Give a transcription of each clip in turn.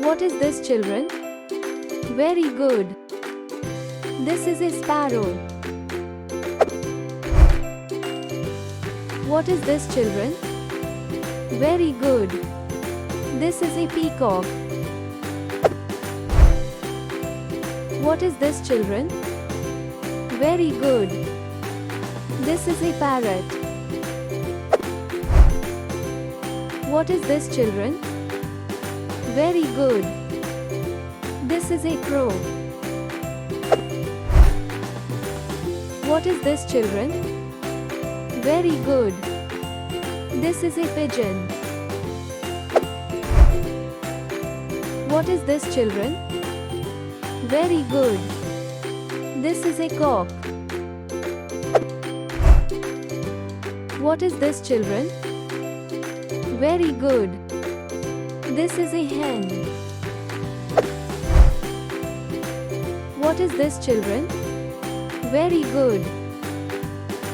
What is this, children? Very good. This is a sparrow. What is this, children? Very good. This is a peacock. What is this, children? Very good. This is a parrot. What is this, children? Very good. This is a crow. What is this, children? Very good. This is a pigeon. What is this, children? Very good. This is a cock. What is this, children? Very good. This is a hen. What is this, children? Very good.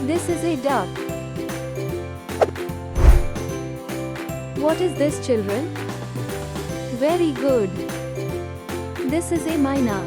This is a duck. What is this, children? Very good. This is a myna.